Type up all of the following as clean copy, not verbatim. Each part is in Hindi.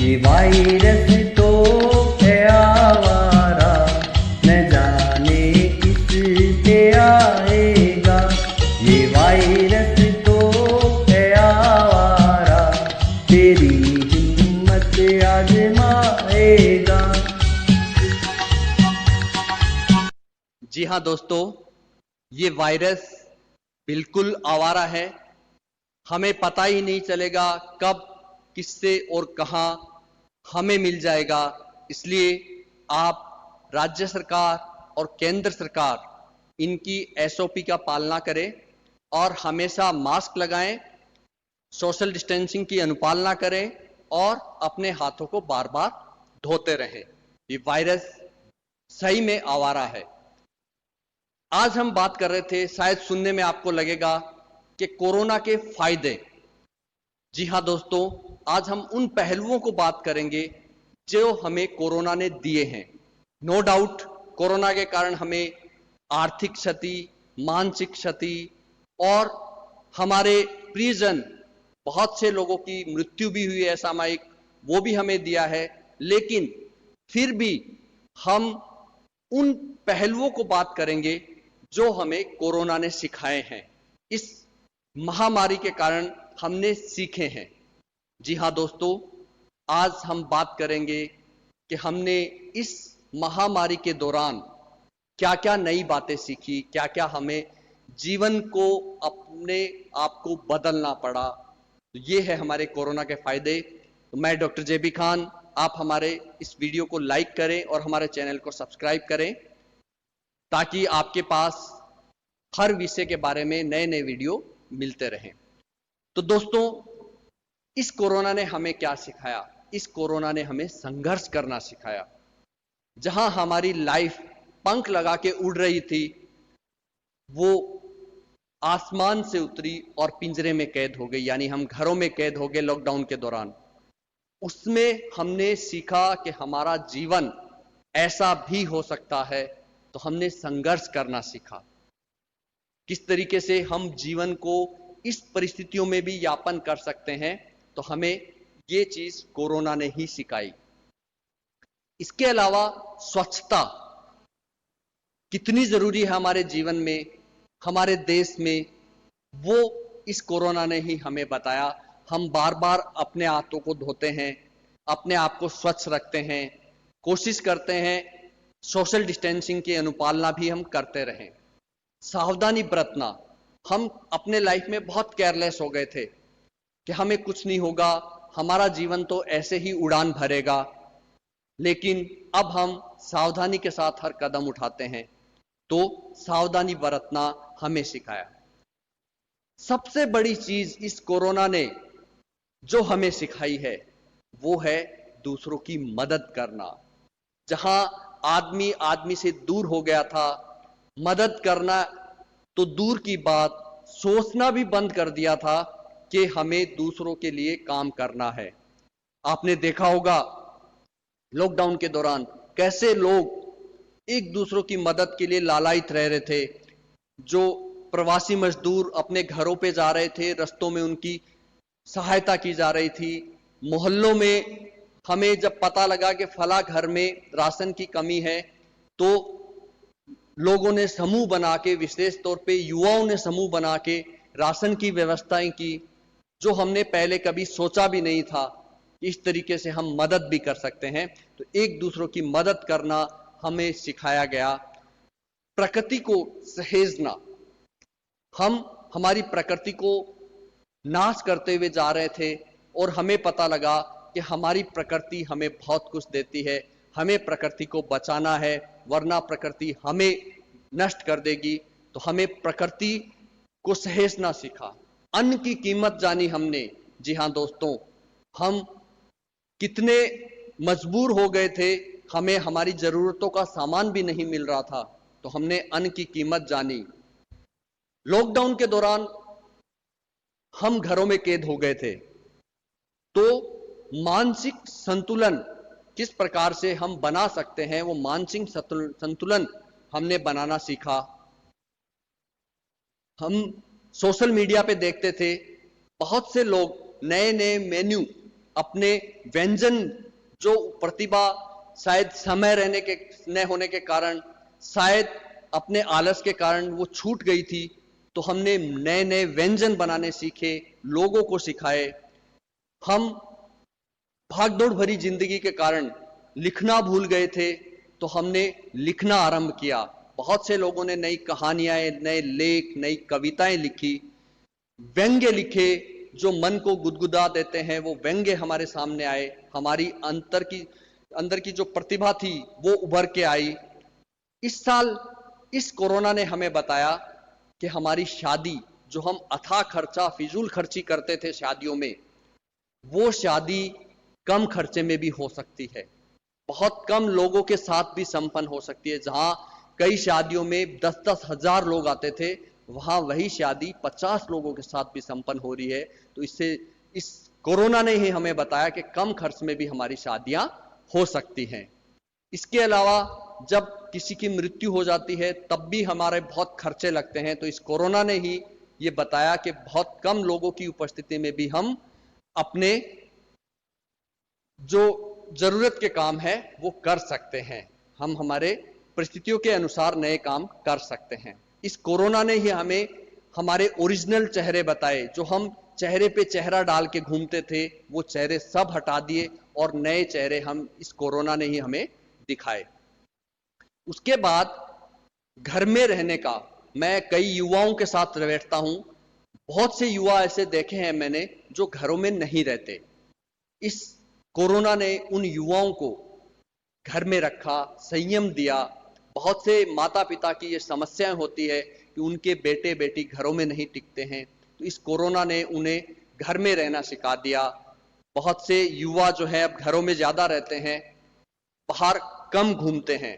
ये वायरस तो है आवारा, न जाने किससे आएगा। ये वायरस तो है आवारा, तेरी हिम्मत आजमाएगा। जी हाँ दोस्तों, ये वायरस बिल्कुल आवारा है। हमें पता ही नहीं चलेगा कब, किससे और कहां हमें मिल जाएगा। इसलिए आप राज्य सरकार और केंद्र सरकार इनकी एसओपी का पालना करें और हमेशा मास्क लगाएं, सोशल डिस्टेंसिंग की अनुपालना करें और अपने हाथों को बार बार धोते रहें। ये वायरस सही में आवारा है। आज हम बात कर रहे थे, शायद सुनने में आपको लगेगा कि कोरोना के फायदे। जी हां दोस्तों, आज हम उन पहलुओं को बात करेंगे जो हमें कोरोना ने दिए हैं। नो डाउट कोरोना के कारण हमें आर्थिक क्षति, मानसिक क्षति और हमारे प्रियजन, बहुत से लोगों की मृत्यु भी हुई है सामयिक, वो भी हमें दिया है। लेकिन फिर भी हम उन पहलुओं को बात करेंगे जो हमें कोरोना ने सिखाए हैं, इस महामारी के कारण हमने सीखे हैं। जी हां दोस्तों, आज हम बात करेंगे कि हमने इस महामारी के दौरान क्या क्या नई बातें सीखी, क्या क्या हमें जीवन को अपने आप को बदलना पड़ा। तो ये है हमारे कोरोना के फायदे। तो मैं डॉक्टर जेबी खान, आप हमारे इस वीडियो को लाइक करें और हमारे चैनल को सब्सक्राइब करें ताकि आपके पास हर विषय के बारे में नए नए वीडियो मिलते रहें। तो दोस्तों, इस कोरोना ने हमें क्या सिखाया? इस कोरोना ने हमें संघर्ष करना सिखाया। जहां हमारी लाइफ पंख लगा के उड़ रही थी, वो आसमान से उतरी और पिंजरे में कैद हो गई, यानी हम घरों में कैद हो गए लॉकडाउन के दौरान। उसमें हमने सीखा कि हमारा जीवन ऐसा भी हो सकता है, तो हमने संघर्ष करना सीखा। किस तरीके से हम जीवन को इस परिस्थितियों में भी यापन कर सकते हैं, तो हमें ये चीज कोरोना ने ही सिखाई। इसके अलावा स्वच्छता कितनी जरूरी है हमारे जीवन में, हमारे देश में, वो इस कोरोना ने ही हमें बताया। हम बार बार अपने हाथों को धोते हैं, अपने आप को स्वच्छ रखते हैं, कोशिश करते हैं सोशल डिस्टेंसिंग की अनुपालना भी हम करते रहें। सावधानी बरतना, हम अपने लाइफ में बहुत केयरलेस हो गए थे कि हमें कुछ नहीं होगा, हमारा जीवन तो ऐसे ही उड़ान भरेगा। लेकिन अब हम सावधानी के साथ हर कदम उठाते हैं। तो सावधानी बरतना हमें सिखाया। सबसे बड़ी चीज इस कोरोना ने जो हमें सिखाई है, वो है दूसरों की मदद करना। जहां आदमी आदमी से दूर हो गया था, मदद करना तो दूर की बात, सोचना भी बंद कर दिया था कि हमें दूसरों के लिए काम करना है। आपने देखा होगा लॉकडाउन के दौरान कैसे लोग एक दूसरों की मदद के लिए लालायित रह रहे थे। जो प्रवासी मजदूर अपने घरों पे जा रहे थे, रस्तों में उनकी सहायता की जा रही थी। मोहल्लों में हमें जब पता लगा कि फला घर में राशन की कमी है, तो लोगों ने समूह बना के, विशेष तौर पे युवाओं ने समूह बना के राशन की व्यवस्थाएं की, जो हमने पहले कभी सोचा भी नहीं था कि इस तरीके से हम मदद भी कर सकते हैं। तो एक दूसरों की मदद करना हमें सिखाया गया। प्रकृति को सहेजना, हम हमारी प्रकृति को नाश करते हुए जा रहे थे और हमें पता लगा कि हमारी प्रकृति हमें बहुत कुछ देती है, हमें प्रकृति को बचाना है, वरना प्रकृति हमें नष्ट कर देगी। तो हमें प्रकृति को सहेजना सीखा। अन्न की कीमत जानी हमने। जी हां दोस्तों, हम कितने मजबूर हो गए थे, हमें हमारी जरूरतों का सामान भी नहीं मिल रहा था, तो हमने अन्न की कीमत जानी। लॉकडाउन के दौरान हम घरों में कैद हो गए थे, तो मानसिक संतुलन किस प्रकार से हम बना सकते हैं, वो मानसिक संतुलन हमने बनाना सीखा। हम सोशल मीडिया पे देखते थे बहुत से लोग नए नए मेन्यू अपने व्यंजन जो प्रतिभा शायद समय रहने के न होने के कारण, शायद अपने आलस के कारण वो छूट गई थी, तो हमने नए नए व्यंजन बनाने सीखे, लोगों को सिखाए। हम भागदौड़ भरी जिंदगी के कारण लिखना भूल गए थे, तो हमने लिखना आरंभ किया। बहुत से लोगों ने नई कहानियां, नए लेख, नई कविताएं लिखी, व्यंग्य लिखे जो मन को गुदगुदा देते हैं, वो व्यंग्य हमारे सामने आए। हमारी अंदर की जो प्रतिभा थी वो उभर के आई। इस साल इस कोरोना ने हमें बताया कि हमारी शादी, जो हम अथाह खर्चा, फिजूल खर्ची करते थे शादियों में, वो शादी कम खर्चे में भी हो सकती है, बहुत कम लोगों के साथ भी संपन्न हो सकती है। जहां कई शादियों में 10-10 हजार लोग आते थे, वहां वही शादी 50 लोगों के साथ भी संपन्न हो रही है। तो इससे इस कोरोना ने ही हमें बताया कि कम खर्च में भी हमारी शादियां हो सकती हैं। इसके अलावा जब किसी की मृत्यु हो जाती है तब भी हमारे बहुत खर्चे लगते हैं। तो इस कोरोना ने ही ये बताया कि बहुत कम लोगों की उपस्थिति में भी हम अपने जो जरूरत के काम है वो कर सकते हैं। हम हमारे परिस्थितियों के अनुसार नए काम कर सकते हैं। इस कोरोना ने ही हमें हमारे ओरिजिनल चेहरे बताए। जो हम चेहरे पे चेहरा डाल के घूमते थे, वो चेहरे सब हटा दिए और नए चेहरे हम इस कोरोना ने ही हमें दिखाए। उसके बाद घर में रहने का, मैं कई युवाओं के साथ बैठता हूं, बहुत से युवा ऐसे देखे हैं मैंने जो घरों में नहीं रहते। इस कोरोना ने उन युवाओं को घर में रखा, संयम दिया। बहुत से माता पिता की ये समस्याएं होती है कि उनके बेटे बेटी घरों में नहीं टिकते हैं, तो इस कोरोना ने उन्हें घर में रहना सिखा दिया। बहुत से युवा जो है अब घरों में ज्यादा रहते हैं, बाहर कम घूमते हैं।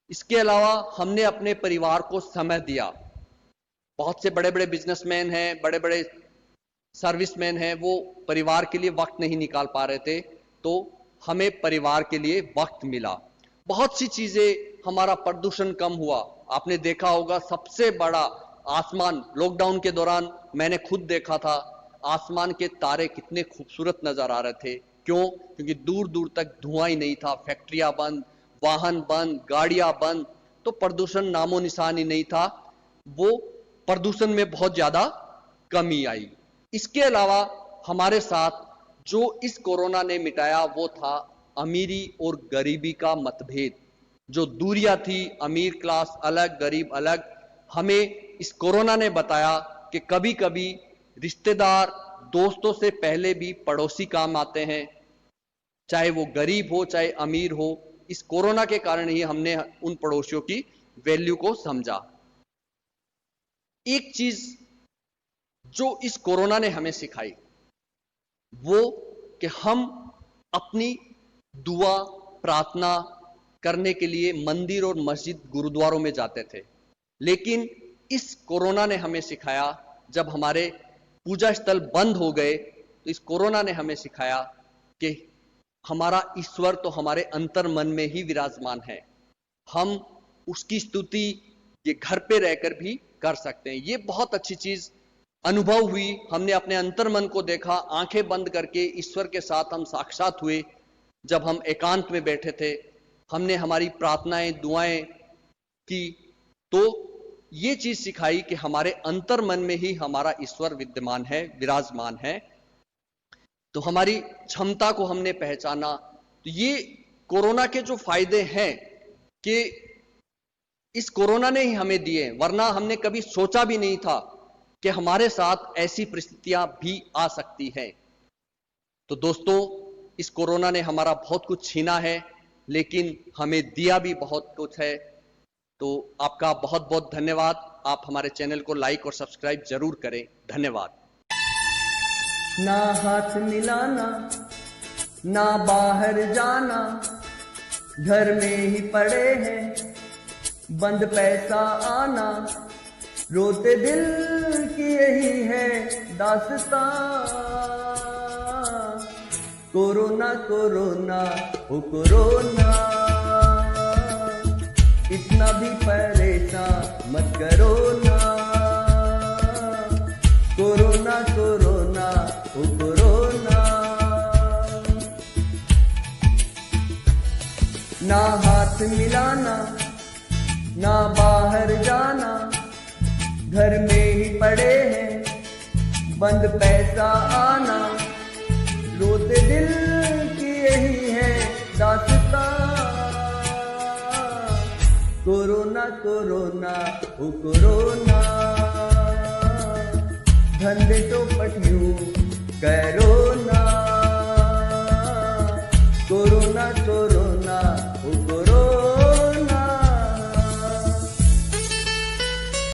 इसके अलावा हमने अपने परिवार को समय दिया। बहुत से बड़े बड़े बिजनेसमैन हैं, बड़े बड़े सर्विसमैन हैं, वो परिवार के लिए वक्त नहीं निकाल पा रहे थे, तो हमें परिवार के लिए वक्त मिला। बहुत सी चीजें, हमारा प्रदूषण कम हुआ। आपने देखा होगा सबसे बड़ा आसमान, लॉकडाउन के दौरान मैंने खुद देखा था, आसमान के तारे कितने खूबसूरत नजर आ रहे थे। क्यों? क्योंकि दूर दूर तक धुआं ही नहीं था, फैक्ट्रियां बंद, वाहन बंद, गाड़ियां बंद, तो प्रदूषण नामो निशान ही नहीं था। वो प्रदूषण में बहुत ज्यादा कमी आई। इसके अलावा हमारे साथ जो इस कोरोना ने मिटाया वो था अमीरी और गरीबी का मतभेद। जो दूरियां थी, अमीर क्लास अलग, गरीब अलग, हमें इस कोरोना ने बताया कि कभी कभी रिश्तेदार, दोस्तों से पहले भी पड़ोसी काम आते हैं, चाहे वो गरीब हो चाहे अमीर हो। इस कोरोना के कारण ही हमने उन पड़ोसियों की वैल्यू को समझा। एक चीज जो इस कोरोना ने हमें सिखाई वो कि हम अपनी दुआ, प्रार्थना करने के लिए मंदिर और मस्जिद, गुरुद्वारों में जाते थे। लेकिन इस कोरोना ने हमें सिखाया, जब हमारे पूजा स्थल बंद हो गए, तो इस कोरोना ने हमें सिखाया कि हमारा ईश्वर तो हमारे अंतर मन में ही विराजमान है। हम उसकी स्तुति ये घर पे रहकर भी कर सकते हैं। ये बहुत अच्छी चीज अनुभव हुई। हमने अपने अंतर मन को देखा, आंखें बंद करके ईश्वर के साथ हम साक्षात हुए। जब हम एकांत में बैठे थे, हमने हमारी प्रार्थनाएं, दुआएं की, तो ये चीज सिखाई कि हमारे अंतर मन में ही हमारा ईश्वर विद्यमान है, विराजमान है। तो हमारी क्षमता को हमने पहचाना। तो ये कोरोना के जो फायदे हैं कि इस कोरोना ने ही हमें दिए, वरना हमने कभी सोचा भी नहीं था कि हमारे साथ ऐसी परिस्थितियां भी आ सकती हैं। तो दोस्तों, इस कोरोना ने हमारा बहुत कुछ छीना है, लेकिन हमें दिया भी बहुत कुछ है। तो आपका बहुत बहुत धन्यवाद। आप हमारे चैनल को लाइक और सब्सक्राइब जरूर करें। धन्यवाद। ना हाथ मिलाना, ना बाहर जाना, घर में ही पड़े हैं, बंद पैसा आना, रोते दिल की यही है दास्तां। कोरोना कोरोना ओ कोरोना, इतना भी परेशान मत करो ना। कोरोना कोरोना ओ कोरोना। ना हाथ मिलाना, ना बाहर जाना, घर में ही पड़े हैं, बंद पैसा आना, रोते दिल की यही है दास्तां। कोरोना कोरोना ओ कोरोना, धंधे चौपट यूं